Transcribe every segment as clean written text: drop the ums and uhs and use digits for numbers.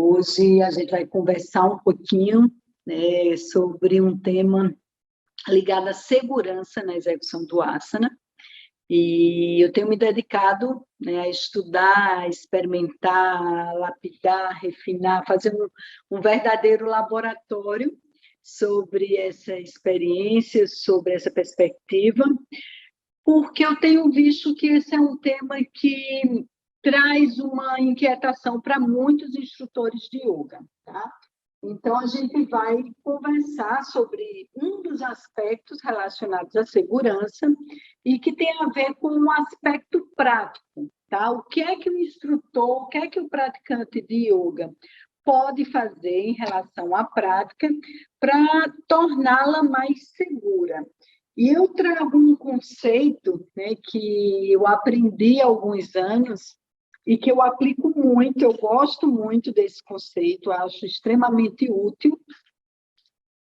Hoje a gente vai conversar um pouquinho, né, sobre um tema ligado à segurança na execução do asana. E eu tenho me dedicado, né, a estudar, a experimentar, lapidar, refinar, fazer um verdadeiro laboratório sobre essa experiência, sobre essa perspectiva, porque eu tenho visto que esse é um tema que traz uma inquietação para muitos instrutores de yoga, tá? Então, a gente vai conversar sobre um dos aspectos relacionados à segurança e que tem a ver com um aspecto prático, tá? O que é que o instrutor, o que é que o praticante de yoga pode fazer em relação à prática para torná-la mais segura? E eu trago um conceito, né, que eu aprendi há alguns anos e que eu aplico muito, eu gosto muito desse conceito, acho extremamente útil.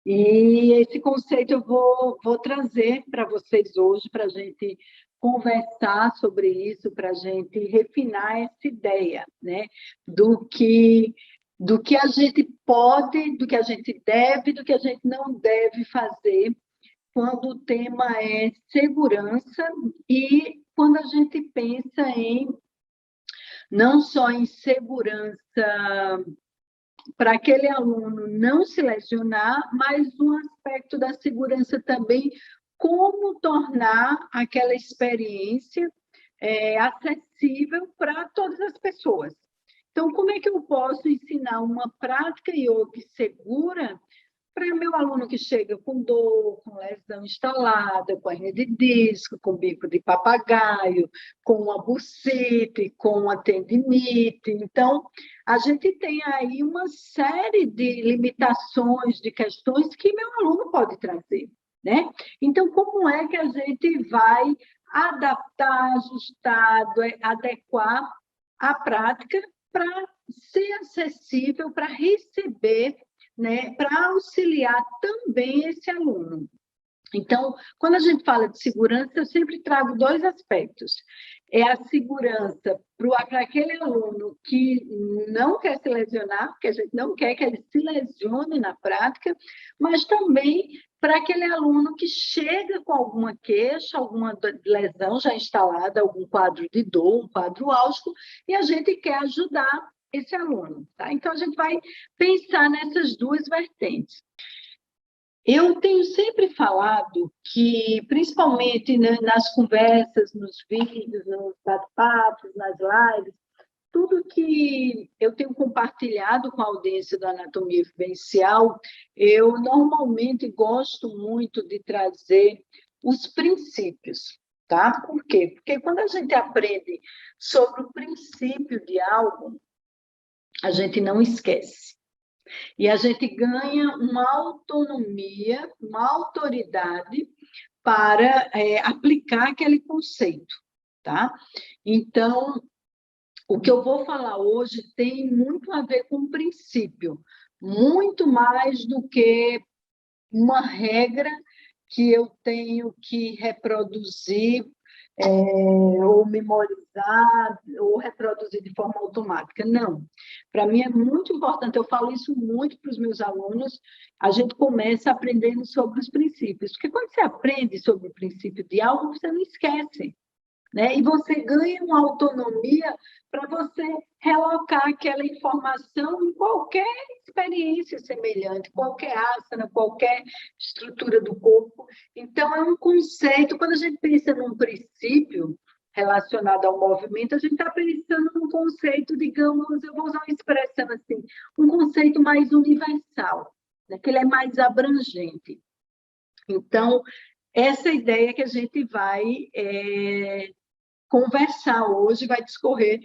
E esse conceito eu vou trazer para vocês hoje, para a gente conversar sobre isso, para a gente refinar essa ideia, né, do que a gente pode, do que a gente deve, do que a gente não deve fazer quando o tema é segurança e quando a gente pensa em não só em segurança para aquele aluno não se lesionar, mas um aspecto da segurança também, como tornar aquela experiência acessível para todas as pessoas. Então, como é que eu posso ensinar uma prática yoga segura para meu aluno que chega com dor, com lesão instalada, com hernia de disco, com bico de papagaio, com uma bursite, com uma tendinite? Então, a gente tem aí uma série de limitações, de questões que meu aluno pode trazer, né? Então, como é que a gente vai adaptar, ajustar, adequar a prática para ser acessível, para receber, né, para auxiliar também esse aluno? Então, quando a gente fala de segurança, eu sempre trago dois aspectos. É a segurança para aquele aluno que não quer se lesionar, porque a gente não quer que ele se lesione na prática, mas também para aquele aluno que chega com alguma queixa, alguma lesão já instalada, algum quadro de dor, um quadro álgico, e a gente quer ajudar esse aluno, tá? Então, a gente vai pensar nessas duas vertentes. Eu tenho sempre falado que, principalmente, né, nas conversas, nos vídeos, nos bate-papos, nas lives, tudo que eu tenho compartilhado com a audiência da Anatomia Vivencial, eu normalmente gosto muito de trazer os princípios, tá? Por quê? Porque quando a gente aprende sobre o princípio de algo, a gente não esquece. E a gente ganha uma autonomia, uma autoridade para aplicar aquele conceito, tá? Então, o que eu vou falar hoje tem muito a ver com o princípio, muito mais do que uma regra que eu tenho que reproduzir ou memorizar, ou reproduzir de forma automática. Não. Para mim é muito importante, eu falo isso muito para os meus alunos, a gente começa aprendendo sobre os princípios, porque quando você aprende sobre o princípio de algo, você não esquece, né? E você ganha uma autonomia para você relocar aquela informação em qualquer experiência semelhante, qualquer asana, qualquer estrutura do corpo. Então, é um conceito, quando a gente pensa num princípio relacionado ao movimento, a gente está pensando num conceito, digamos, eu vou usar uma expressão assim, um conceito mais universal, né? Que ele é mais abrangente. Então, essa ideia que a gente vai conversar hoje, vai discorrer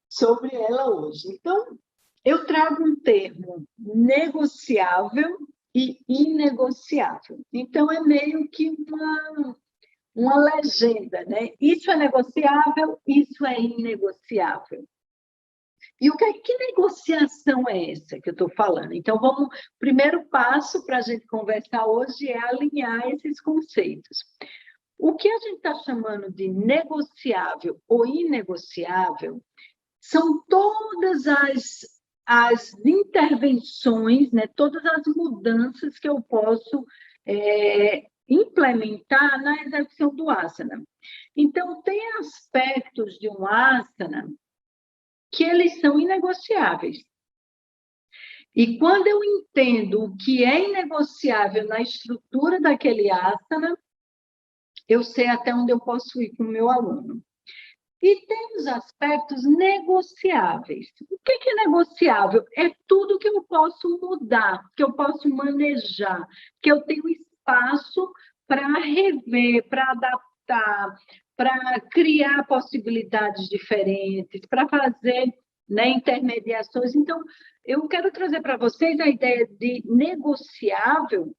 sobre ela hoje. Então, eu trago um termo negociável e inegociável. Então, é meio que uma legenda, né? Isso é negociável, isso é inegociável. E que negociação é essa que eu estou falando? Então, o primeiro passo para a gente conversar hoje é alinhar esses conceitos. O que a gente está chamando de negociável ou inegociável são todas as as intervenções, né, todas as mudanças que eu posso implementar na execução do asana. Então, tem aspectos de um asana que eles são inegociáveis. E quando eu entendo o que é inegociável na estrutura daquele asana, eu sei até onde eu posso ir com o meu aluno. E tem os aspectos negociáveis. O que é negociável? É tudo que eu posso mudar, que eu posso manejar, que eu tenho espaço para rever, para adaptar, para criar possibilidades diferentes, para fazer, né, intermediações. Então, eu quero trazer para vocês a ideia de negociável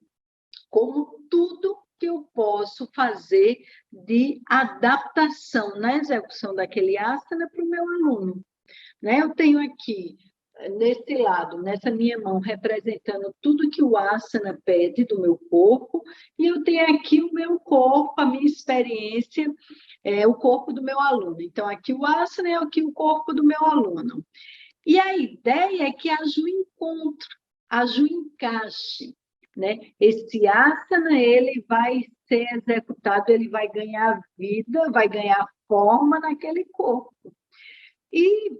como tudo que eu posso fazer de adaptação na execução daquele asana para o meu aluno. Né? Eu tenho aqui, nesse lado, nessa minha mão, representando tudo que o asana pede do meu corpo, e eu tenho aqui o meu corpo, a minha experiência, o corpo do meu aluno. Então, aqui o asana é aqui o corpo do meu aluno. E a ideia é que haja um encontro, haja um encaixe. Né? Esse asana, ele vai ser executado, ele vai ganhar vida, vai ganhar forma naquele corpo. E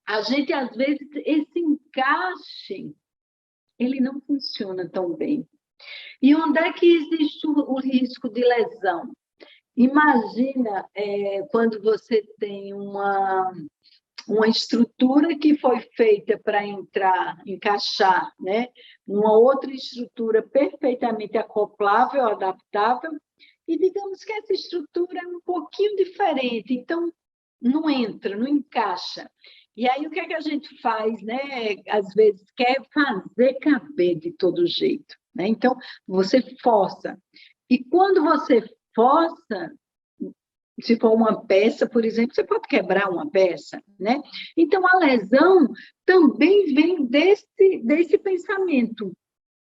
a gente, às vezes, esse encaixe, ele não funciona tão bem. E onde é que existe o risco de lesão? Imagina quando você tem uma estrutura que foi feita para encaixar, né, numa outra estrutura perfeitamente acoplável, adaptável, e digamos que essa estrutura é um pouquinho diferente, então não entra, não encaixa. E aí o que é que a gente faz, né? Às vezes quer fazer caber de todo jeito, né? Então você força. E quando você força, se for uma peça, por exemplo, você pode quebrar uma peça, né? Então, a lesão também vem desse pensamento.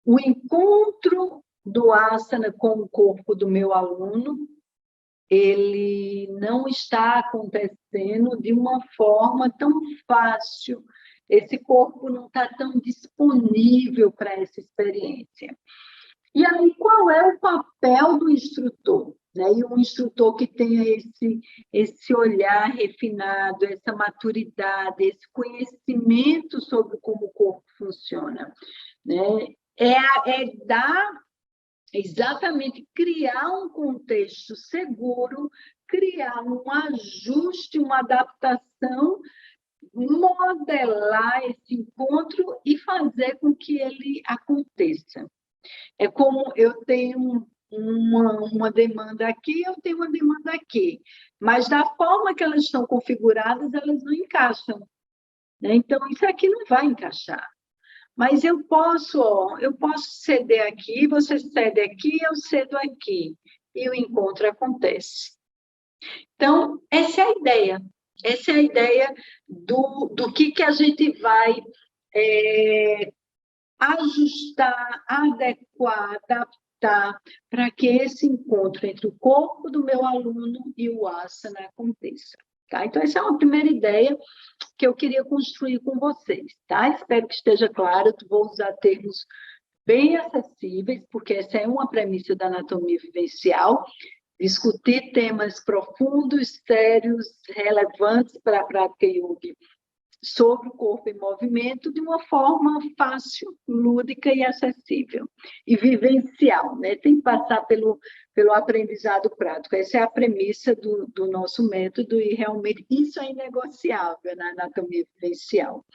O encontro do asana com o corpo do meu aluno, ele não está acontecendo de uma forma tão fácil. Esse corpo não está tão disponível para essa experiência. E aí, qual é o papel do instrutor? Né? E um instrutor que tenha esse olhar refinado, essa maturidade, esse conhecimento sobre como o corpo funciona. Né? É dar, exatamente, criar um contexto seguro, criar um ajuste, uma adaptação, modelar esse encontro e fazer com que ele aconteça. É como eu tenho uma demanda aqui, eu tenho uma demanda aqui, mas da forma que elas estão configuradas, elas não encaixam. Né? Então, isso aqui não vai encaixar. Mas eu posso ceder aqui, você cede aqui, eu cedo aqui, e o encontro acontece. Então, essa é a ideia. Essa é a ideia do que a gente vai ajustar, adequar, adaptar, para que esse encontro entre o corpo do meu aluno e o asana aconteça. Tá? Então, essa é uma primeira ideia que eu queria construir com vocês. Tá? Espero que esteja claro, vou usar termos bem acessíveis, porque essa é uma premissa da anatomia vivencial, discutir temas profundos, sérios, relevantes para a prática yoga sobre o corpo em movimento de uma forma fácil, lúdica e acessível, e vivencial, né? Tem que passar pelo aprendizado prático. Essa é a premissa do nosso método, e realmente isso é inegociável na anatomia vivencial.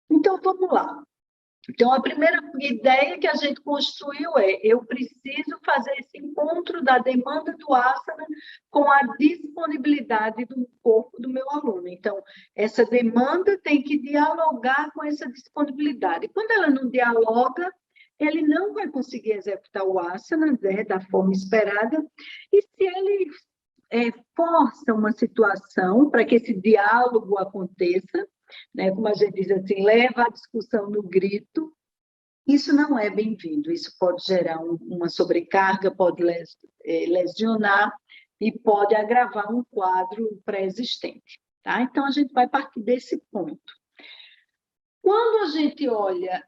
Então, vamos lá. Então, a primeira ideia que a gente construiu eu preciso fazer esse encontro da demanda do asana com a disponibilidade do corpo do meu aluno. Então, essa demanda tem que dialogar com essa disponibilidade. Quando ela não dialoga, ele não vai conseguir executar o asana, né, da forma esperada, e se ele força uma situação para que esse diálogo aconteça, né, como a gente diz assim, leva a discussão no grito, isso não é bem-vindo, isso pode gerar uma sobrecarga, pode lesionar e pode agravar um quadro pré-existente. Tá? Então, a gente vai partir desse ponto. Quando a gente olha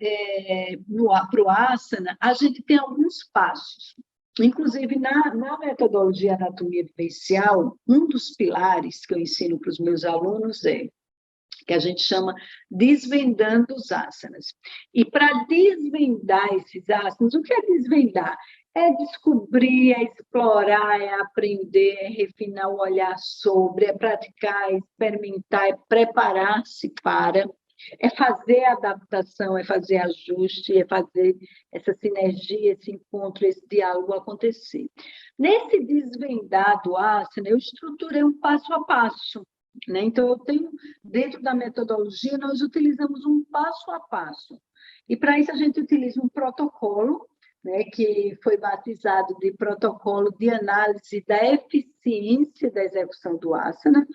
para o asana, a gente tem alguns passos. Inclusive, na metodologia anatomia vivencial, um dos pilares que eu ensino para os meus alunos que a gente chama desvendando os asanas. E para desvendar esses asanas, o que é desvendar? É descobrir, é explorar, é aprender, é refinar o olhar sobre, é praticar, é experimentar, é preparar-se para, é fazer adaptação, é fazer ajuste, é fazer essa sinergia, esse encontro, esse diálogo acontecer. Nesse desvendar do asana, eu estruturei um passo a passo. Né? Então, eu tenho, dentro da metodologia, nós utilizamos um passo a passo. E, para isso, a gente utiliza um protocolo, né, que foi batizado de protocolo de análise da eficiência da execução do asana.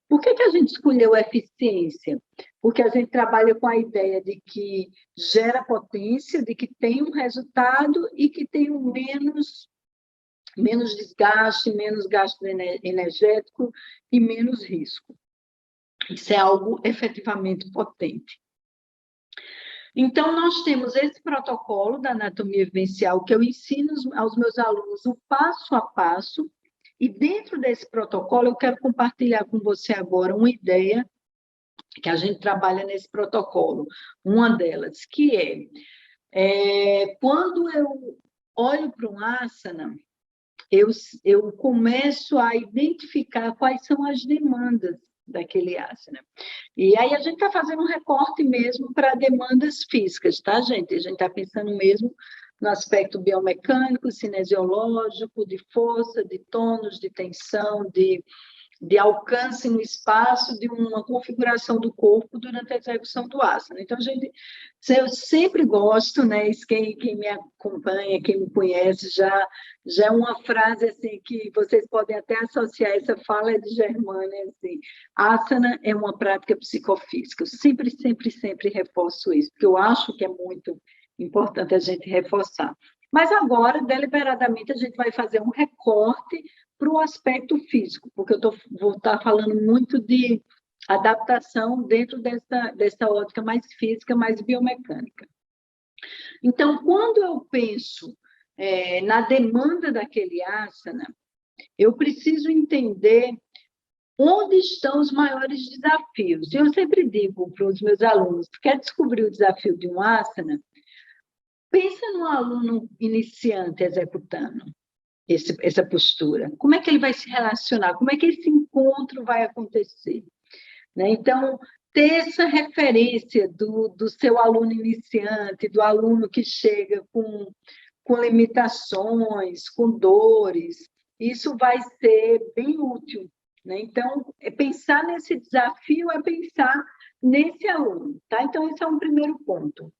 Por que a gente escolheu eficiência? Porque a gente trabalha com a ideia de que gera potência, de que tem um resultado e que tem um menos desgaste, menos gasto energético e menos risco. Isso é algo efetivamente potente. Então, nós temos esse protocolo da anatomia vivencial que eu ensino aos meus alunos o passo a passo, e dentro desse protocolo eu quero compartilhar com você agora uma ideia que a gente trabalha nesse protocolo. Uma delas, que quando eu olho para um asana, eu começo a identificar quais são as demandas daquele asana. E aí a gente está fazendo um recorte mesmo para demandas físicas, tá, gente? A gente está pensando mesmo no aspecto biomecânico, cinesiológico, de força, de tônus, de tensão, de alcance no espaço, de uma configuração do corpo durante a execução do asana. Então, eu sempre gosto, né? Quem me acompanha, quem me conhece, já é uma frase assim que vocês podem até associar, essa fala é de Germânia, assim, asana é uma prática psicofísica. Eu sempre reforço isso, porque eu acho que é muito importante a gente reforçar. Mas agora, deliberadamente, a gente vai fazer um recorte para o aspecto físico, porque vou estar falando muito de adaptação dentro dessa ótica mais física, mais biomecânica. Então, quando eu penso na demanda daquele asana, eu preciso entender onde estão os maiores desafios. Eu sempre digo para os meus alunos, quer descobrir o desafio de um asana? Pensa no aluno iniciante executando essa postura. Como é que ele vai se relacionar? Como é que esse encontro vai acontecer? Né? Então, ter essa referência do seu aluno iniciante, do aluno que chega com limitações, com dores, isso vai ser bem útil. Né? Então, pensar nesse desafio é pensar nesse aluno. Tá? Então, esse é um primeiro ponto.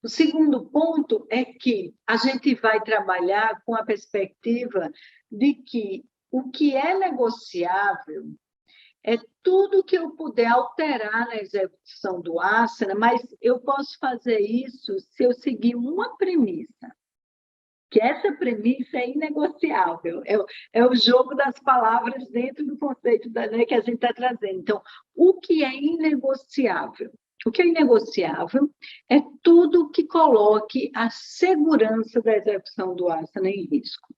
O segundo ponto é que a gente vai trabalhar com a perspectiva de que o que é negociável é tudo que eu puder alterar na execução do asana, mas eu posso fazer isso se eu seguir uma premissa, que essa premissa é inegociável, é o jogo das palavras dentro do conceito né, que a gente está trazendo. Então, o que é inegociável? O que é inegociável é tudo que coloque a segurança da execução do asana em risco.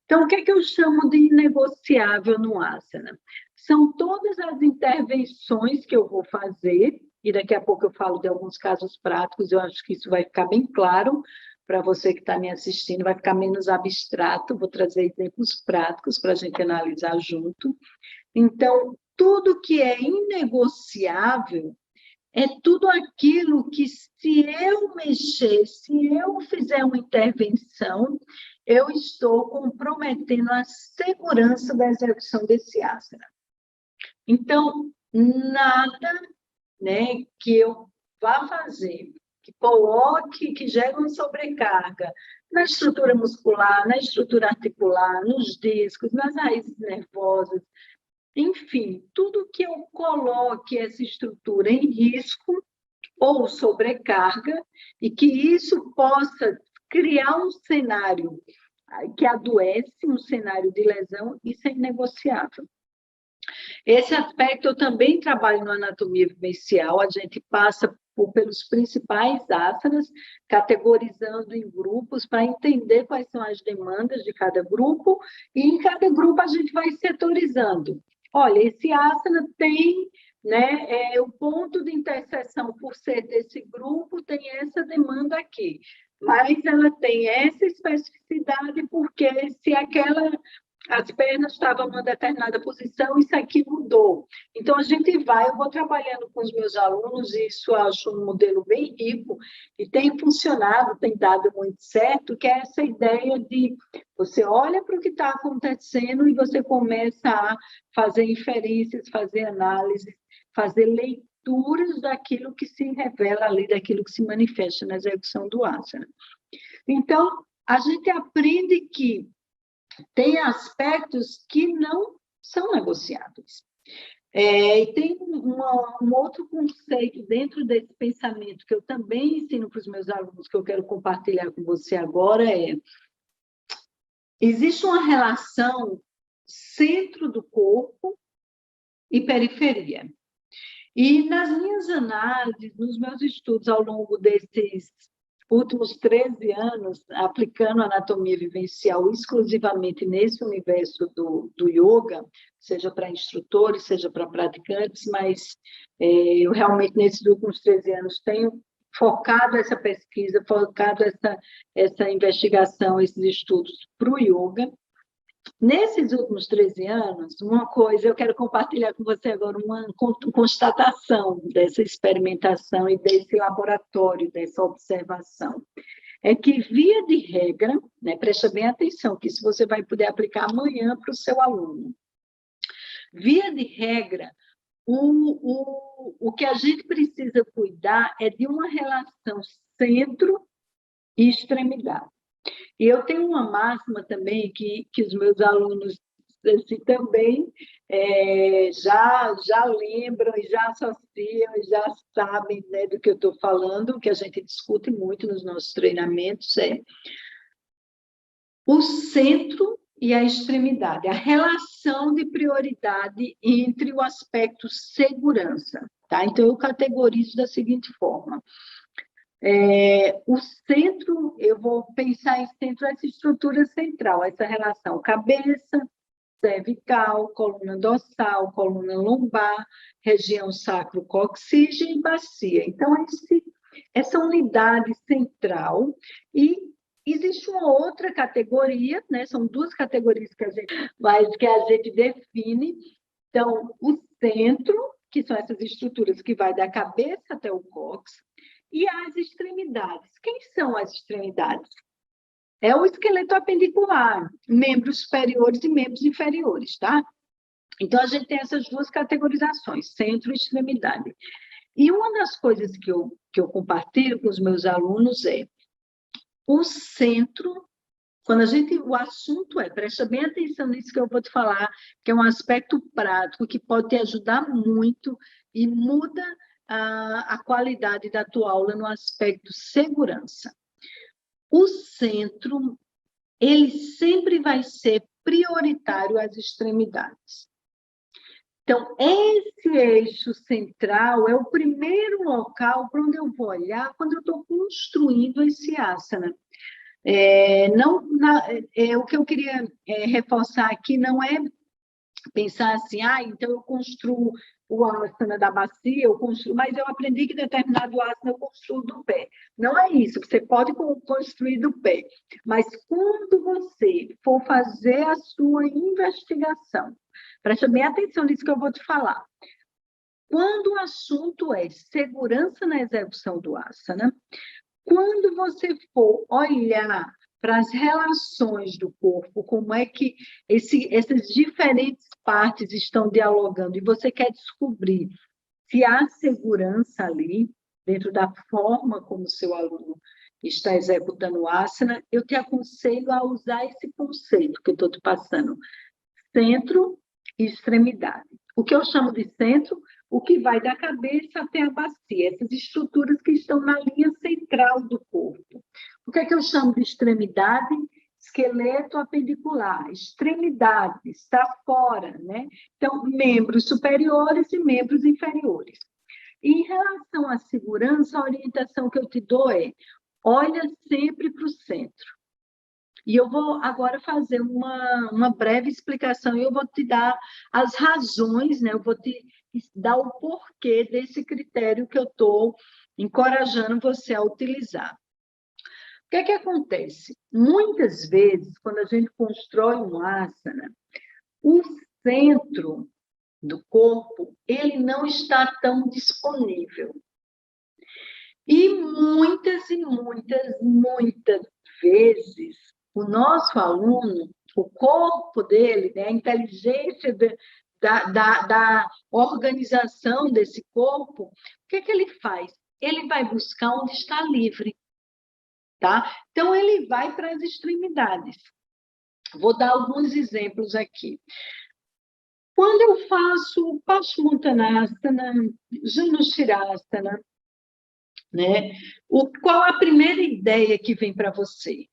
Então, o que é que eu chamo de inegociável no asana? São todas as intervenções que eu vou fazer, e daqui a pouco eu falo de alguns casos práticos, eu acho que isso vai ficar bem claro para você que está me assistindo, vai ficar menos abstrato, vou trazer exemplos práticos para a gente analisar junto. Então, tudo que é inegociável é tudo aquilo que, se eu mexer, se eu fizer uma intervenção, eu estou comprometendo a segurança da execução desse asana. Então, nada, né, que eu vá fazer, que coloque, que gere uma sobrecarga na estrutura muscular, na estrutura articular, nos discos, nas raízes nervosas, enfim, tudo que eu coloque essa estrutura em risco ou sobrecarga, e que isso possa criar um cenário que adoece, um cenário de lesão, isso é inegociável. Esse aspecto eu também trabalho na anatomia vivencial, a gente passa pelos principais asanas, categorizando em grupos para entender quais são as demandas de cada grupo, e em cada grupo a gente vai setorizando. Olha, esse asana tem, né, o ponto de interseção, por ser desse grupo, tem essa demanda aqui, mas ela tem essa especificidade porque se as pernas estavam numa determinada posição, isso aqui mudou. Então, eu vou trabalhando com os meus alunos, e isso eu acho um modelo bem rico, e tem funcionado, tem dado muito certo, que é essa ideia de você olha para o que está acontecendo e você começa a fazer inferências, fazer análises, fazer leituras daquilo que se revela ali, daquilo que se manifesta na execução do asana. Então, a gente aprende que tem aspectos que não são negociáveis. E tem um outro conceito dentro desse pensamento que eu também ensino para os meus alunos, que eu quero compartilhar com você agora, existe uma relação centro do corpo e periferia. E nas minhas análises, nos meus estudos ao longo desses últimos 13 anos, aplicando anatomia vivencial exclusivamente nesse universo do yoga, seja para instrutores, seja para praticantes, mas eu realmente, nesses últimos 13 anos, tenho focado essa pesquisa, focado essa investigação, esses estudos para o yoga. Nesses últimos 13 anos, uma coisa, eu quero compartilhar com você agora uma constatação dessa experimentação e desse laboratório, dessa observação. É que, via de regra, né, presta bem atenção, que isso você vai poder aplicar amanhã para o seu aluno. Via de regra, o que a gente precisa cuidar é de uma relação centro e extremidade. E eu tenho uma máxima também que os meus alunos assim, também já lembram, e já associam, e já sabem, né, do que eu estou falando, que a gente discute muito nos nossos treinamentos, o centro e a extremidade, a relação de prioridade entre o aspecto segurança. Tá? Então, eu categorizo da seguinte forma. O centro, eu vou pensar em centro, essa estrutura central, essa relação cabeça, cervical, coluna dorsal, coluna lombar, região sacro-coxígea e bacia. Então, essa unidade central, e existe uma outra categoria, né? São duas categorias que a gente define. Então, o centro, que são essas estruturas que vai da cabeça até o cóccix, e as extremidades. Quem são as extremidades? É o esqueleto apendicular, membros superiores e membros inferiores, tá? Então, a gente tem essas duas categorizações, centro e extremidade. E uma das coisas que eu compartilho com os meus alunos é o centro, o assunto presta bem atenção nisso que eu vou te falar, que é um aspecto prático que pode te ajudar muito e muda a qualidade da tua aula no aspecto segurança. O centro, ele sempre vai ser prioritário às extremidades. Então, esse eixo central é o primeiro local para onde eu vou olhar quando eu estou construindo esse asana. O que eu queria reforçar aqui não é pensar assim, então eu construo o asana da bacia, mas eu aprendi que determinado asana eu construo do pé. Não é isso, você pode construir do pé, mas quando você for fazer a sua investigação, preste bem atenção nisso que eu vou te falar. Quando o assunto é segurança na execução do asana, quando você for olhar para as relações do corpo, como é que essas diferentes partes estão dialogando, e você quer descobrir se há segurança ali, dentro da forma como o seu aluno está executando o asana, eu te aconselho a usar esse conceito que eu estou te passando, centro e extremidade. O que eu chamo de centro, o que vai da cabeça até a bacia, essas estruturas que estão na linha central do corpo. O que é que eu chamo de extremidade? Esqueleto apendicular, extremidade, está fora, né? Então, membros superiores e membros inferiores. Em relação à segurança, a orientação que eu te dou é: olha sempre para o centro. E eu vou agora fazer uma breve explicação e eu vou te dar as razões, né? Eu vou te dar o porquê desse critério que eu estou encorajando você a utilizar. O que é que acontece? Muitas vezes, quando a gente constrói um asana, o centro do corpo, ele não está tão disponível. E muitas vezes, o nosso aluno, o corpo dele, né, a inteligência da organização desse corpo, o que é que ele faz? Ele vai buscar onde está livre, tá? Então, ele vai para as extremidades. Vou dar alguns exemplos aqui. Quando eu faço Paschimottanasana, Janushirasana, né? Qual a primeira ideia que vem para você?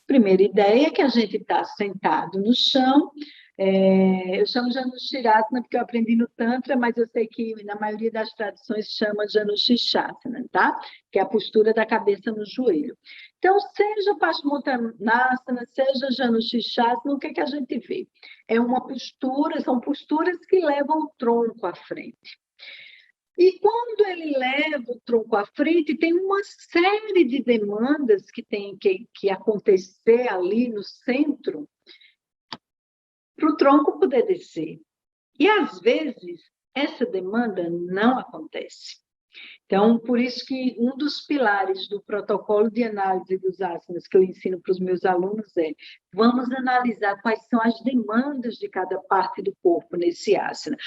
Primeira ideia é que a gente está sentado no chão. Eu chamo Janushirasana porque eu aprendi no Tantra, mas eu sei que na maioria das tradições chama Janushirasana, tá? Que é a postura da cabeça no joelho. Então, seja Paschimottanasana, seja Janushirasana, o que é que a gente vê? É uma postura, são posturas que levam o tronco à frente. E quando ele leva o tronco à frente, tem uma série de demandas que tem que acontecer ali no centro para o tronco poder descer. E, às vezes, essa demanda não acontece. Então, por isso que um dos pilares do protocolo de análise dos asanas que eu ensino para os meus alunos é: vamos analisar quais são as demandas de cada parte do corpo nesse asana.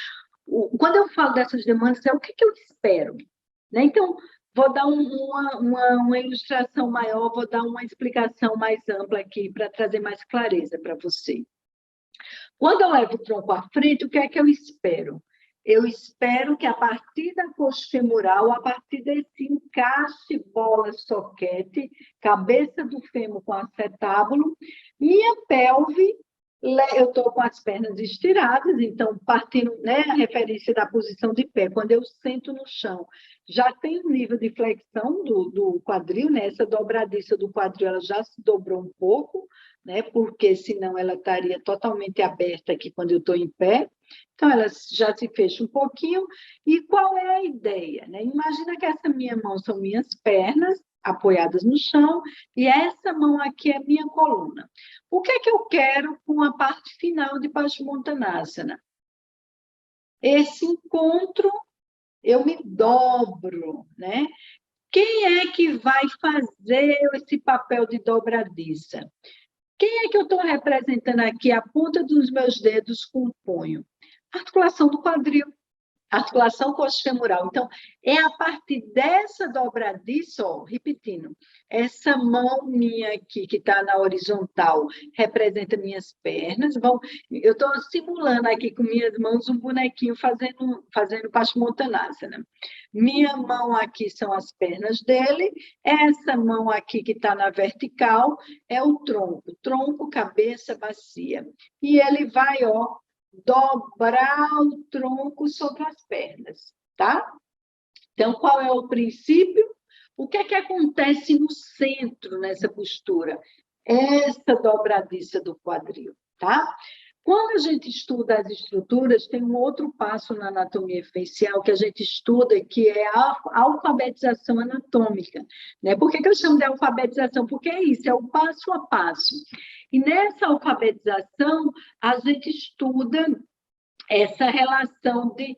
Quando eu falo dessas demandas, é o que eu espero, né? Então, vou dar uma ilustração maior, vou dar uma explicação mais ampla aqui para trazer mais clareza para você. Quando eu levo o tronco à frente, o que é que eu espero? Eu espero que a partir da coxa femoral, a partir desse encaixe bola-soquete, cabeça do fêmur com acetábulo, minha pelve, eu estou com as pernas estiradas, então, partindo, né, a referência da posição de pé, quando eu sento no chão, já tem um nível de flexão do quadril, né? Essa dobradiça do quadril, ela já se dobrou um pouco, né? Porque senão ela estaria totalmente aberta aqui quando eu estou em pé. Então, ela já se fecha um pouquinho. E qual é a ideia, né? Imagina que essa minha mão são minhas pernas, apoiadas no chão, e essa mão aqui é minha coluna. O que é que eu quero com a parte final de Paschimottanasana? Esse encontro, eu me dobro, né? Quem é que vai fazer esse papel de dobradiça? Quem é que eu estou representando aqui? A ponta dos meus dedos com o punho. Articulação do quadril. Articulação coxofemoral. Então, é a partir dessa dobradiça, ó, repetindo, essa mão minha aqui, que está na horizontal, representa minhas pernas. Bom, eu estou simulando aqui com minhas mãos um bonequinho fazendo Paschimottanasana. Minha mão aqui são as pernas dele, essa mão aqui que está na vertical é o tronco, cabeça, bacia. E ele vai, ó, dobrar o tronco sobre as pernas, tá? Então, qual é o princípio? O que é que acontece no centro, nessa postura? Essa dobradiça do quadril, tá? Quando a gente estuda as estruturas, tem um outro passo na anatomia facial que a gente estuda, que é a alfabetização anatômica, né? Por que eu chamo de alfabetização? Porque é isso, é o passo a passo. E nessa alfabetização, a gente estuda essa relação de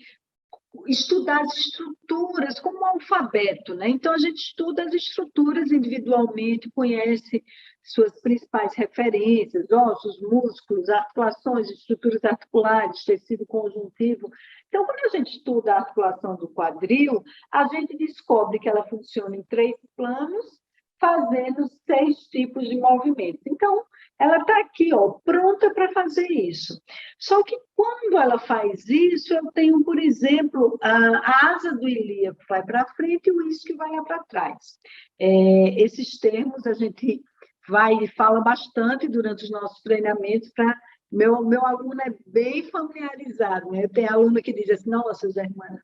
estudar as estruturas como um alfabeto, né? Então, a gente estuda as estruturas individualmente, conhece suas principais referências, ossos, músculos, articulações, estruturas articulares, tecido conjuntivo. Então, quando a gente estuda a articulação do quadril, a gente descobre que ela funciona em 3 planos, fazendo 6 tipos de movimentos. Então, ela está aqui, ó, pronta para fazer isso. Só que quando ela faz isso, eu tenho, por exemplo, a asa do ilíaco vai para frente e o isquio vai para trás. Esses termos a gente vai e fala bastante durante os nossos treinamentos para meu aluno é bem familiarizado, né? Tem aluno que diz assim: nossa, Germana,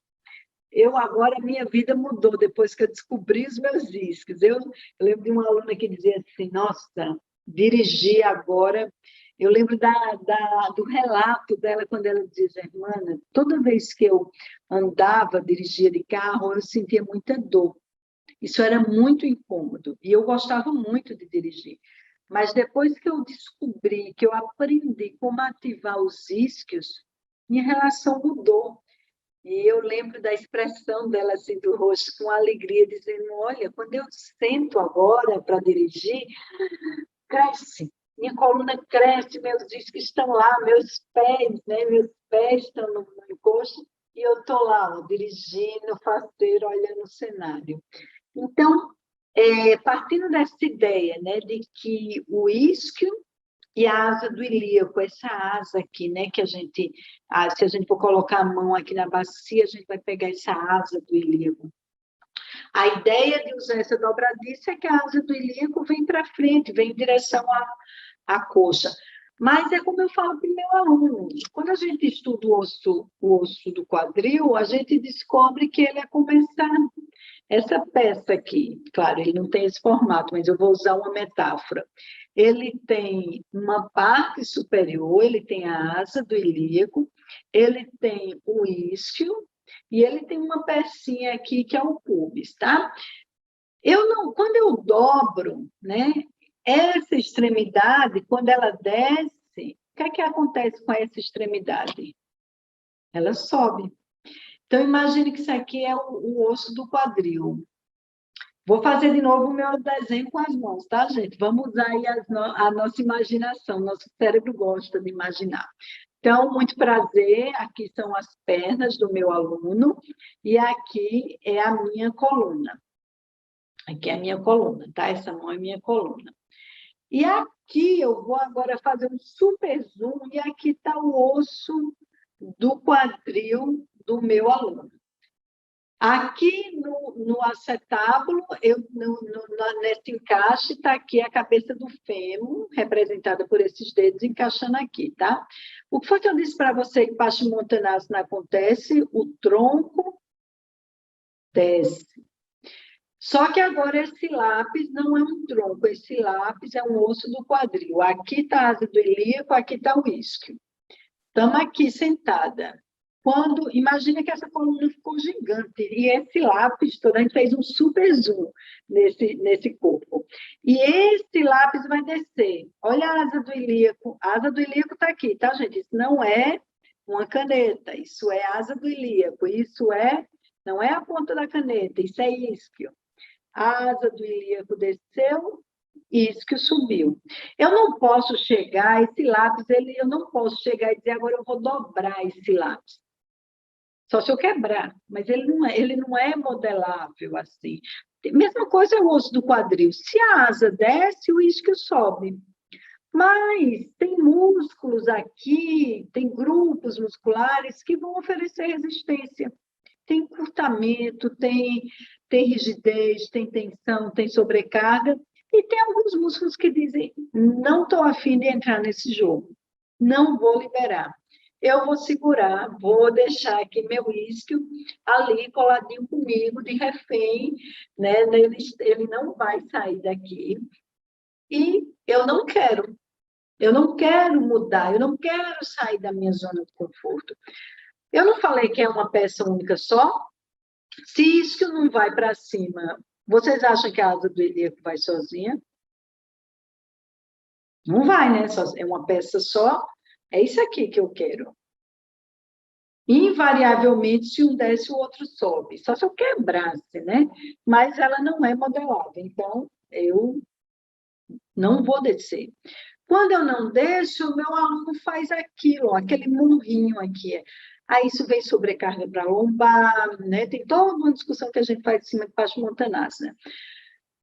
Agora, minha vida mudou depois que eu descobri os meus isquios. Eu lembro de uma aluna que dizia assim, nossa, dirigir agora... Eu lembro do relato dela, quando ela dizia, Germana, toda vez que eu andava, dirigia de carro, eu sentia muita dor. Isso era muito incômodo, e eu gostava muito de dirigir. Mas depois que eu descobri, que eu aprendi como ativar os isquios, minha relação mudou. E eu lembro da expressão dela, assim, do rosto, com alegria, dizendo, olha, quando eu sento agora para dirigir, cresce, minha coluna cresce, meus discos estão lá, meus pés, né? Meus pés estão no encosto, e eu estou lá, ó, dirigindo, faceiro, olhando o cenário. Então, partindo dessa ideia, né, de que o isquio e a asa do ilíaco, essa asa aqui, né, que se a gente for colocar a mão aqui na bacia, a gente vai pegar essa asa do ilíaco. A ideia de usar essa dobradiça é que a asa do ilíaco vem para frente, vem em direção à coxa. Mas é como eu falo para o meu aluno, quando a gente estuda o osso do quadril, a gente descobre que ele é começar essa peça aqui. Claro, ele não tem esse formato, mas eu vou usar uma metáfora. Ele tem uma parte superior, ele tem a asa do ilíaco, ele tem o isquio, e ele tem uma pecinha aqui que é o pubis, tá? Quando eu dobro, né, essa extremidade, quando ela desce, o que acontece com essa extremidade? Ela sobe. Então, imagine que isso aqui é o osso do quadril. Vou fazer de novo o meu desenho com as mãos, tá, gente? Vamos usar aí a nossa imaginação, nosso cérebro gosta de imaginar. Então, muito prazer, aqui são as pernas do meu aluno e aqui é a minha coluna. Aqui é a minha coluna, tá? Essa mão é minha coluna. E aqui eu vou agora fazer um super zoom e aqui está o osso do quadril do meu aluno. Aqui no acetábulo, nesse encaixe, está aqui a cabeça do fêmur, representada por esses dedos, encaixando aqui, tá? O que foi que eu disse para você que Paschimottanasana Montanasana acontece? O tronco desce. Só que agora esse lápis não é um tronco, esse lápis é um osso do quadril. Aqui está a asa do ilíaco, aqui está o isquio. Estamos aqui sentada. Imagina que essa coluna ficou gigante, e esse lápis todo, a gente fez um super zoom nesse corpo. E esse lápis vai descer. Olha a asa do ilíaco está aqui, tá, gente? Isso não é uma caneta, isso é asa do ilíaco, não é a ponta da caneta, isso é isquio. A asa do ilíaco desceu, isquio subiu. Eu não posso chegar, esse lápis, eu não posso chegar e dizer, agora eu vou dobrar esse lápis. Só se eu quebrar, mas ele não é modelável assim. Mesma coisa é o osso do quadril. Se a asa desce, o isquio sobe. Mas tem músculos aqui, tem grupos musculares que vão oferecer resistência. Tem encurtamento, tem rigidez, tem tensão, tem sobrecarga. E tem alguns músculos que dizem, não estou afim de entrar nesse jogo, não vou liberar. Eu vou segurar, vou deixar aqui meu isquio ali coladinho comigo, de refém, né? Ele não vai sair daqui. E eu não quero mudar, eu não quero sair da minha zona de conforto. Eu não falei que é uma peça única só? Se isquio não vai para cima, vocês acham que a asa do ilíaco vai sozinha? Não vai, né? É uma peça só. É isso aqui que eu quero. Invariavelmente, se um desce, o outro sobe. Só se eu quebrasse, né? Mas ela não é modelável, então eu não vou descer. Quando eu não desço, o meu aluno faz aquilo, aquele murrinho aqui. Aí isso vem sobrecarga para a lombar, né? Tem toda uma discussão que a gente faz em cima de Paschimottanasana.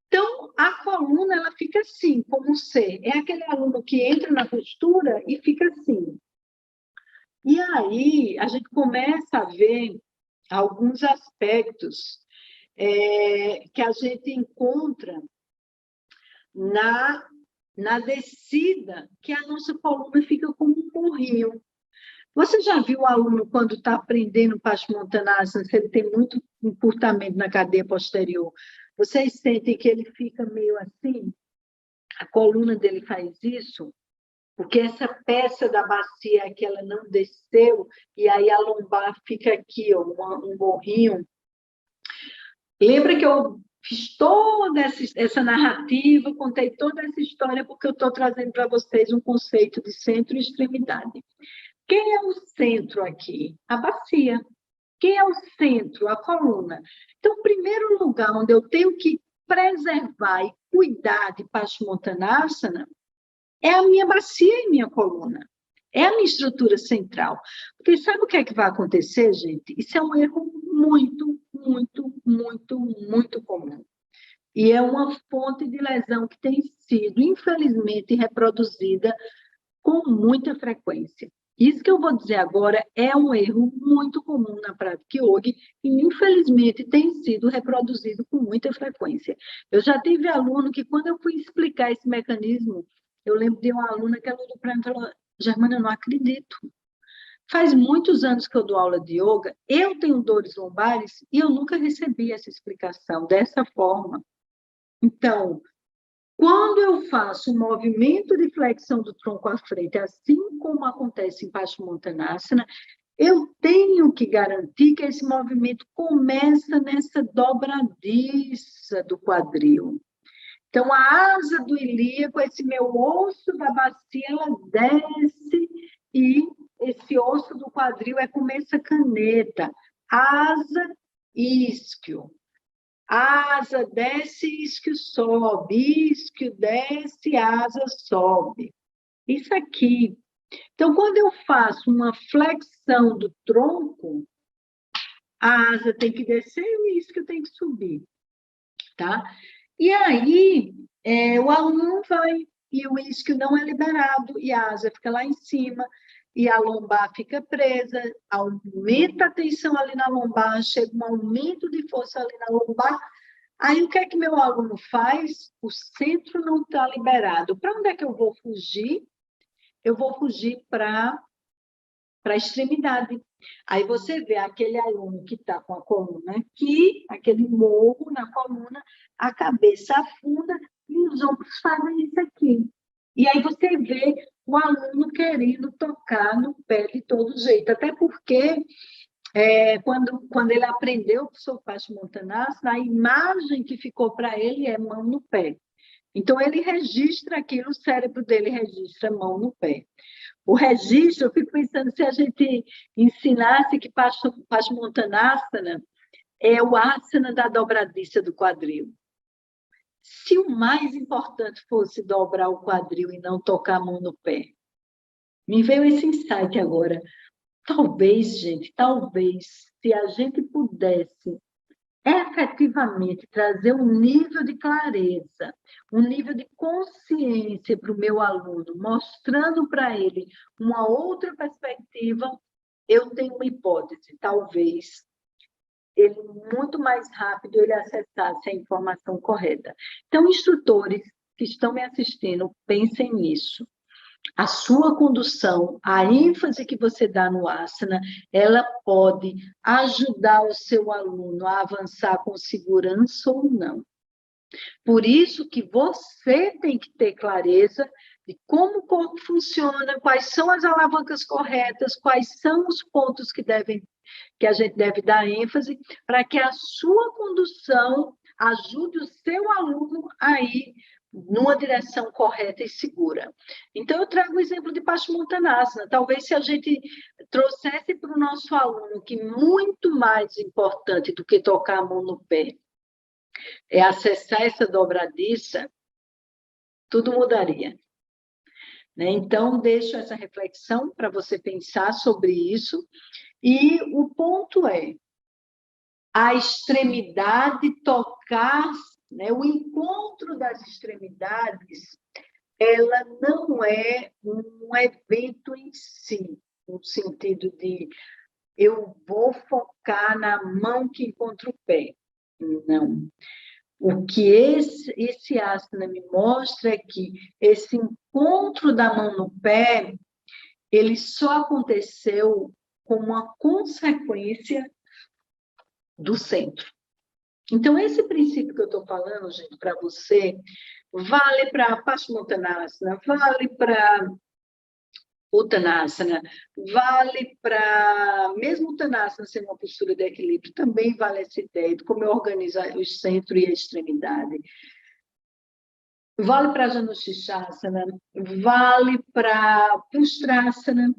Então, a coluna, ela fica assim, como um C. É aquele aluno que entra na postura e fica assim. E aí, a gente começa a ver alguns aspectos que a gente encontra na descida, que a nossa coluna fica como um morrinho. Você já viu o aluno quando está aprendendo Paschimottanasana, se ele tem muito encurtamento na cadeia posterior? Vocês sentem que ele fica meio assim? A coluna dele faz isso? Porque essa peça da bacia aqui, ela não desceu, e aí a lombar fica aqui, ó, um morrinho. Lembra que eu fiz toda essa narrativa, contei toda essa história, porque eu estou trazendo para vocês um conceito de centro e extremidade. Quem é o centro aqui? A bacia. Quem é o centro? A coluna. Então, o primeiro lugar onde eu tenho que preservar e cuidar de Paschimottanasana é a minha bacia e minha coluna. É a minha estrutura central. Porque sabe o que é que vai acontecer, gente? Isso é um erro muito, muito, muito, muito comum. E é uma fonte de lesão que tem sido, infelizmente, reproduzida com muita frequência. Isso que eu vou dizer agora é um erro muito comum na prática yoga e, infelizmente, tem sido reproduzido com muita frequência. Eu já tive aluno que, quando eu fui explicar esse mecanismo, eu lembro de uma aluna que ela olhou para mim e falou: Germana, eu não acredito. Faz muitos anos que eu dou aula de yoga, eu tenho dores lombares e eu nunca recebi essa explicação dessa forma. Então, quando eu faço um movimento de flexão do tronco à frente, assim como acontece em Paschimottanasana, eu tenho que garantir que esse movimento começa nessa dobradiça do quadril. Então, a asa do ilíaco, esse meu osso da bacia, ela desce e esse osso do quadril é como essa caneta. Asa, isquio. Asa desce, isquio sobe. Isquio desce, asa sobe. Isso aqui. Então, quando eu faço uma flexão do tronco, a asa tem que descer e o isquio tem que subir. Tá? E aí, o aluno vai, e o isquio não é liberado, e a asa fica lá em cima, e a lombar fica presa, aumenta a tensão ali na lombar, chega um aumento de força ali na lombar. Aí, o que é que meu aluno faz? O centro não está liberado. Para onde é que eu vou fugir? Eu vou fugir para a extremidade. Aí você vê aquele aluno que está com a coluna aqui, aquele morro na coluna, a cabeça afunda e os ombros fazem isso aqui. E aí você vê o aluno querendo tocar no pé de todo jeito, até porque quando ele aprendeu sobre Paschimottanasana, a imagem que ficou para ele é mão no pé. Então, ele registra aquilo, o cérebro dele registra mão no pé. O registro, eu fico pensando, se a gente ensinasse que Paschimottanasana é o asana da dobradiça do quadril. Se o mais importante fosse dobrar o quadril e não tocar a mão no pé. Me veio esse insight agora. Talvez, gente, talvez, se a gente pudesse efetivamente trazer um nível de clareza, um nível de consciência para o meu aluno, mostrando para ele uma outra perspectiva, eu tenho uma hipótese, talvez ele muito mais rápido ele acessasse a informação correta. Então, instrutores que estão me assistindo, pensem nisso. A sua condução, a ênfase que você dá no asana, ela pode ajudar o seu aluno a avançar com segurança ou não. Por isso que você tem que ter clareza de como o corpo funciona, quais são as alavancas corretas, quais são os pontos que a gente deve dar ênfase, para que a sua condução ajude o seu aluno a ir numa direção correta e segura. Então, eu trago o exemplo de Paschimottanasana. Talvez se a gente trouxesse para o nosso aluno que muito mais importante do que tocar a mão no pé é acessar essa dobradiça, tudo mudaria. Né? Então, deixo essa reflexão para você pensar sobre isso. E o ponto é a extremidade tocar, né? O encontro das extremidades, ela não é um evento em si, no sentido de eu vou focar na mão que encontra o pé. Não. O que esse asana me mostra é que esse encontro da mão no pé, ele só aconteceu como uma consequência do centro. Então, esse princípio que eu estou falando, gente, para você, vale para Paschimottanasana, vale para Uttanasana, vale para, mesmo Uttanasana ser uma postura de equilíbrio, também vale essa ideia de como eu organizo o centro e a extremidade. Vale para Janushishasana, vale para Pustrasana,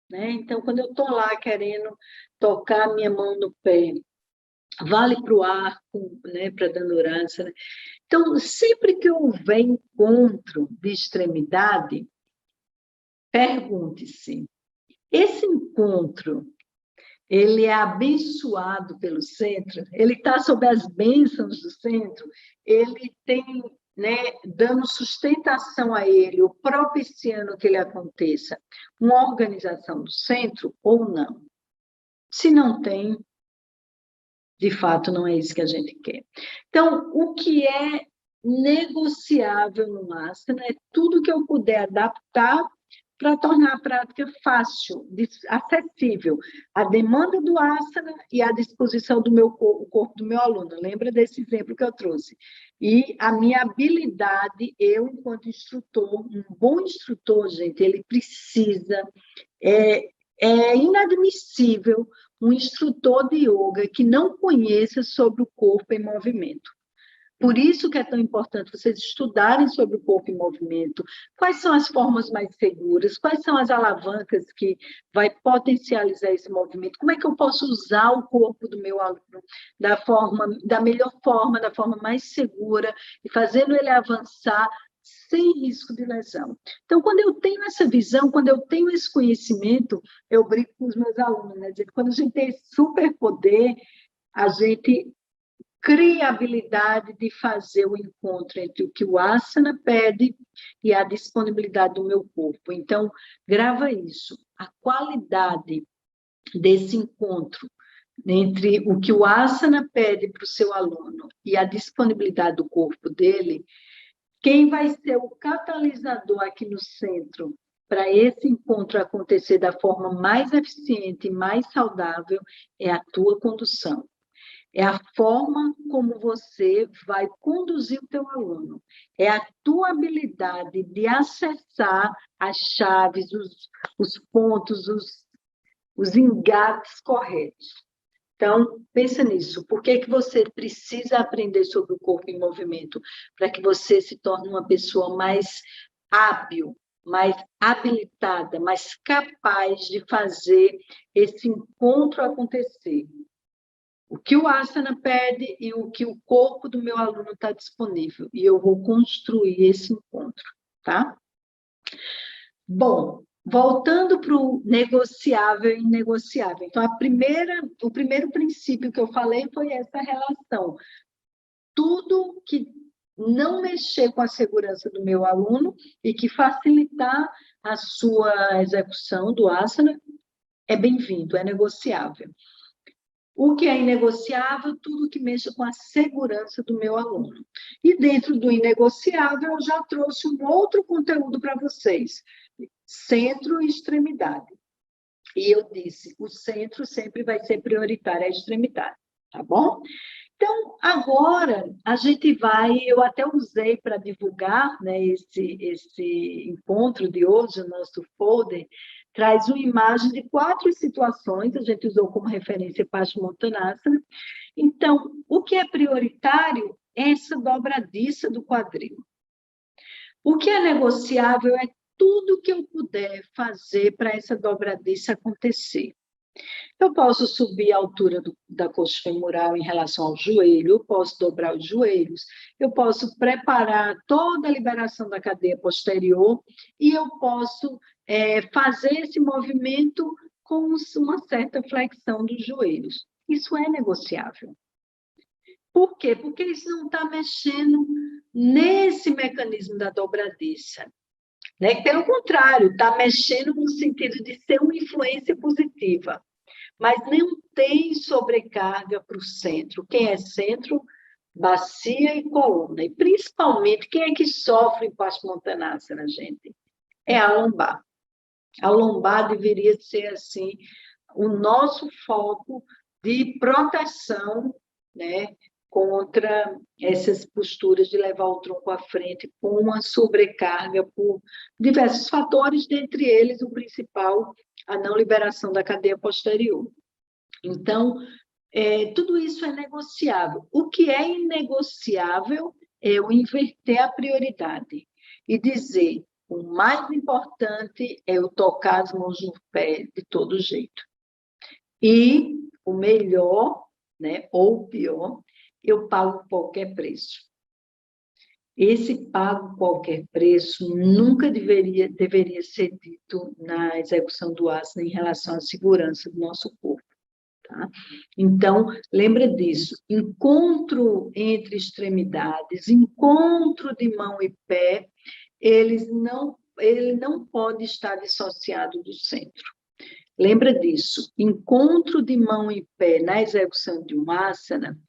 né? Então, quando eu estou lá querendo tocar minha mão no pé, vale para o arco, né? Para Dhanurasana. Então, sempre que houver encontro de extremidade, pergunte-se, esse encontro, ele é abençoado pelo centro? Ele está sob as bênçãos do centro? Ele tem, né, dando sustentação a ele, ou propiciando que ele aconteça, uma organização do centro ou não? Se não tem, de fato, não é isso que a gente quer. Então, o que é negociável no asana é tudo que eu puder adaptar para tornar a prática fácil, acessível, a demanda do asana e a disposição do meu o corpo do meu aluno. Lembra desse exemplo que eu trouxe? E a minha habilidade, eu, enquanto instrutor, um bom instrutor, gente, ele precisa, é inadmissível um instrutor de yoga que não conheça sobre o corpo em movimento. Por isso que é tão importante vocês estudarem sobre o corpo em movimento, quais são as formas mais seguras, quais são as alavancas que vai potencializar esse movimento, como é que eu posso usar o corpo do meu aluno da melhor forma, da forma mais segura, e fazendo ele avançar sem risco de lesão. Então, quando eu tenho essa visão, quando eu tenho esse conhecimento, eu brinco com os meus alunos, né? Quando a gente tem esse superpoder, a gente cria a habilidade de fazer o encontro entre o que o asana pede e a disponibilidade do meu corpo. Então, grava isso. A qualidade desse encontro entre o que o asana pede para o seu aluno e a disponibilidade do corpo dele, quem vai ser o catalisador aqui no centro para esse encontro acontecer da forma mais eficiente e mais saudável é a tua condução. É a forma como você vai conduzir o teu aluno. É a tua habilidade de acessar as chaves, os pontos, os engates corretos. Então, pensa nisso. Por que você precisa aprender sobre o corpo em movimento? Para que você se torne uma pessoa mais hábil, mais habilitada, mais capaz de fazer esse encontro acontecer. O que o asana pede e o que o corpo do meu aluno está disponível. E eu vou construir esse encontro, tá? Bom, voltando para o negociável e inegociável. Então, o primeiro princípio que eu falei foi essa relação. Tudo que não mexer com a segurança do meu aluno e que facilitar a sua execução do asana é bem-vindo, é negociável. O que é inegociável, tudo que mexa com a segurança do meu aluno. E dentro do inegociável, eu já trouxe um outro conteúdo para vocês, centro e extremidade. E eu disse, o centro sempre vai ser prioritário à extremidade, tá bom? Então, agora, a gente vai, eu até usei para divulgar, né, esse encontro de hoje, o nosso folder, traz uma imagem de 4 situações, a gente usou como referência Paschimottanasana. Então, o que é prioritário é essa dobradiça do quadril. O que é negociável é tudo que eu puder fazer para essa dobradiça acontecer. Eu posso subir a altura da coxa femoral em relação ao joelho, eu posso dobrar os joelhos, eu posso preparar toda a liberação da cadeia posterior e eu posso fazer esse movimento com uma certa flexão dos joelhos. Isso é negociável. Por quê? Porque isso não está mexendo nesse mecanismo da dobradiça. Né? Pelo contrário, está mexendo no sentido de ser uma influência positiva. Mas não tem sobrecarga para o centro. Quem é centro? Bacia e coluna. E, principalmente, quem é que sofre em Paschimottanasana, gente? É a lombar. A lombar deveria ser, assim, o nosso foco de proteção, né, contra essas posturas de levar o tronco à frente com uma sobrecarga por diversos fatores, dentre eles o principal, a não liberação da cadeia posterior. Então, tudo isso é negociável. O que é inegociável é o inverter a prioridade e dizer: o mais importante é eu tocar as mãos no pé de todo jeito. E o melhor, né, ou o pior, eu pago qualquer preço. Esse pago qualquer preço nunca deveria ser dito na execução do asana em relação à segurança do nosso corpo. Tá? Então, lembra disso, encontro entre extremidades, encontro de mão e pé, ele não pode estar dissociado do centro. Lembra disso, encontro de mão e pé na execução de um asana,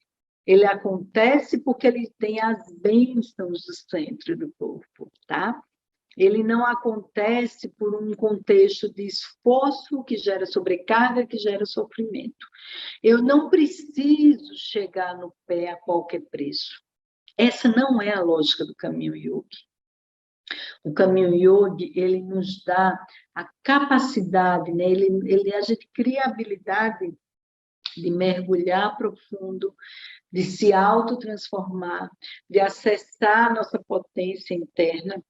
ele acontece porque ele tem as bênçãos do centro do corpo, tá? Ele não acontece por um contexto de esforço que gera sobrecarga, que gera sofrimento. Eu não preciso chegar no pé a qualquer preço. Essa não é a lógica do caminho yogi. O caminho yogi, ele nos dá a capacidade, né? A gente cria a habilidade de mergulhar profundo, de se autotransformar, de acessar a nossa potência interna,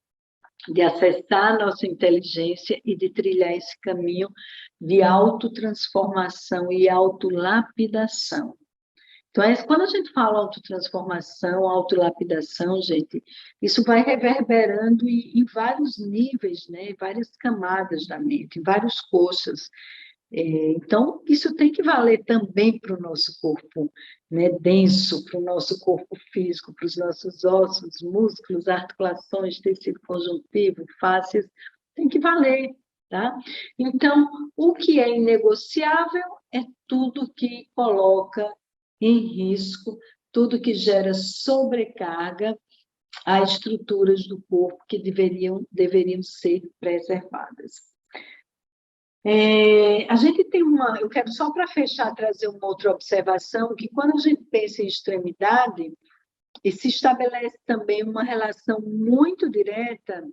de acessar a nossa inteligência e de trilhar esse caminho de autotransformação e autolapidação. Então, quando a gente fala autotransformação, autolapidação, gente, isso vai reverberando em vários níveis, né? Em várias camadas da mente, em vários coxas. Então, isso tem que valer também para o nosso corpo, né, denso, para o nosso corpo físico, para os nossos ossos, músculos, articulações, tecido conjuntivo, fáscias, tem que valer, tá? Então, o que é inegociável é tudo que coloca em risco, tudo que gera sobrecarga a estruturas do corpo que deveriam ser preservadas. A gente tem eu quero só para fechar, trazer uma outra observação, que quando a gente pensa em extremidade, se estabelece também uma relação muito direta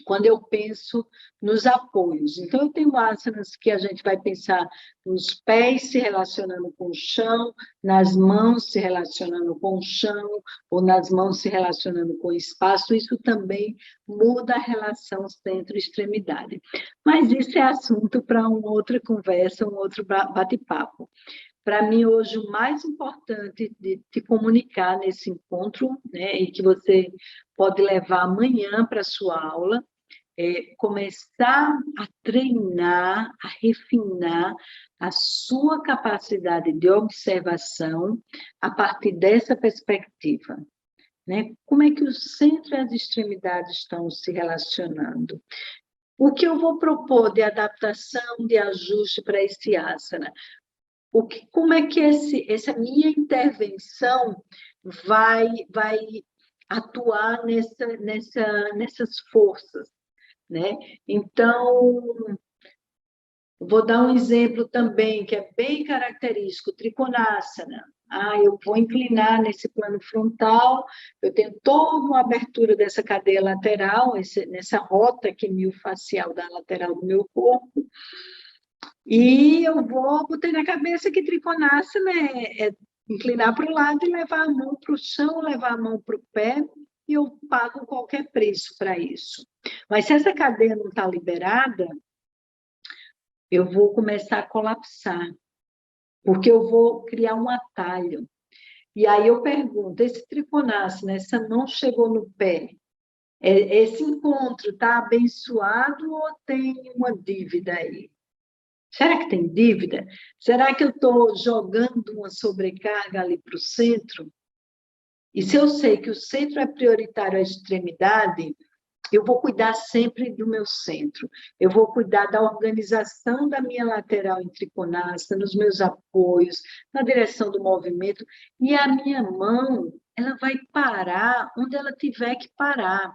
quando eu penso nos apoios. Então, eu tenho asanas que a gente vai pensar nos pés se relacionando com o chão, nas mãos se relacionando com o chão, ou nas mãos se relacionando com o espaço. Isso também muda a relação centro-extremidade. Mas isso é assunto para uma outra conversa, um outro bate-papo. Para mim, hoje, o mais importante de te comunicar nesse encontro, né, e que você pode levar amanhã para a sua aula, é começar a treinar, a refinar a sua capacidade de observação a partir dessa perspectiva. Né? Como é que o centro e as extremidades estão se relacionando? O que eu vou propor de adaptação, de ajuste para esse asana? Como é que essa minha intervenção vai atuar nessas forças, né? Então, vou dar um exemplo também que é bem característico, Trikonasana. Eu vou inclinar nesse plano frontal, eu tenho toda uma abertura dessa cadeia lateral, nessa rota que miofascial da lateral do meu corpo, e eu vou botar na cabeça que Trikonasana é inclinar para o lado e levar a mão para o chão, levar a mão para o pé, e eu pago qualquer preço para isso. Mas se essa cadeia não está liberada, eu vou começar a colapsar, porque eu vou criar um atalho. E aí eu pergunto, esse Trikonasana, essa mão chegou no pé, esse encontro está abençoado ou tem uma dívida aí? Será que tem dívida? Será que eu estou jogando uma sobrecarga ali para o centro? E se eu sei que o centro é prioritário à extremidade, eu vou cuidar sempre do meu centro. Eu vou cuidar da organização da minha lateral em Trikonasana, nos meus apoios, na direção do movimento. E a minha mão, ela vai parar onde ela tiver que parar.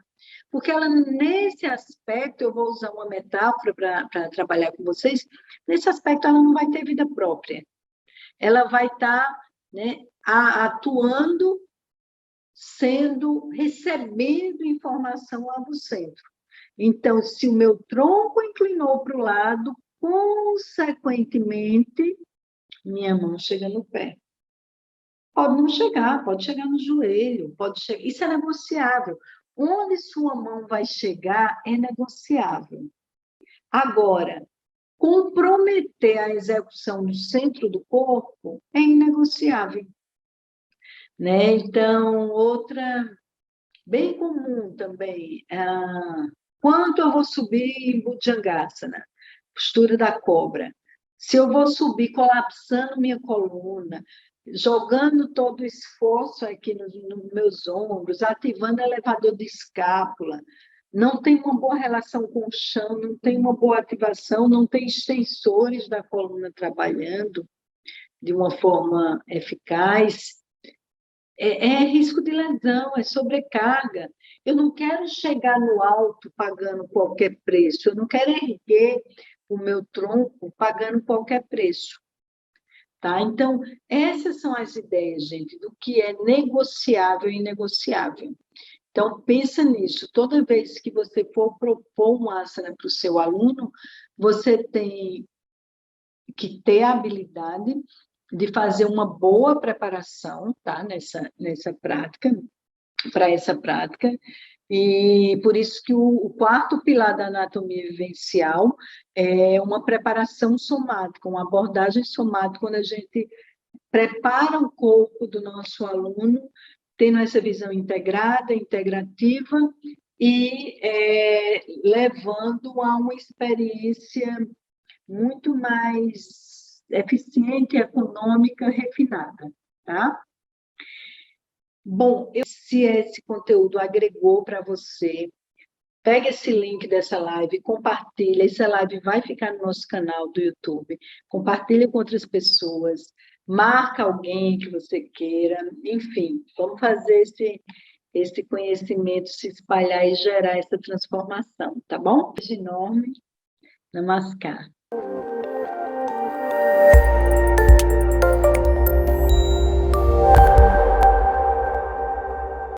Porque ela, nesse aspecto, eu vou usar uma metáfora para trabalhar com vocês, nesse aspecto ela não vai ter vida própria. Ela vai estar, né, atuando, recebendo informação lá do centro. Então, se o meu tronco inclinou para o lado, consequentemente, minha mão chega no pé. Pode não chegar, pode chegar no joelho, pode chegar. Isso é negociável. Onde sua mão vai chegar é negociável. Agora, comprometer a execução do centro do corpo é inegociável. Né? Então, outra bem comum também, quanto eu vou subir em Bhujangasana, postura da cobra. Se eu vou subir colapsando minha coluna, jogando todo o esforço aqui nos meus ombros, ativando o elevador de escápula, não tem uma boa relação com o chão, não tem uma boa ativação, não tem extensores da coluna trabalhando de uma forma eficaz, é risco de lesão, é sobrecarga. Eu não quero chegar no alto pagando qualquer preço, eu não quero erguer o meu tronco pagando qualquer preço. Tá? Então, essas são as ideias, gente, do que é negociável e inegociável. Então, pensa nisso. Toda vez que você for propor um asana para o seu aluno, você tem que ter a habilidade de fazer uma boa preparação, tá? Nessa prática, para essa prática. E por isso que o quarto pilar da anatomia vivencial é uma preparação somática, uma abordagem somática, quando a gente prepara o corpo do nosso aluno, tendo essa visão integrada, integrativa, e levando a uma experiência muito mais eficiente, econômica, refinada, tá? Bom, se esse conteúdo agregou para você, pega esse link dessa live, compartilha. Essa live vai ficar no nosso canal do YouTube. Compartilha com outras pessoas, marca alguém que você queira. Enfim, vamos fazer esse conhecimento se espalhar e gerar essa transformação, tá bom? Beijo enorme. Namaskar.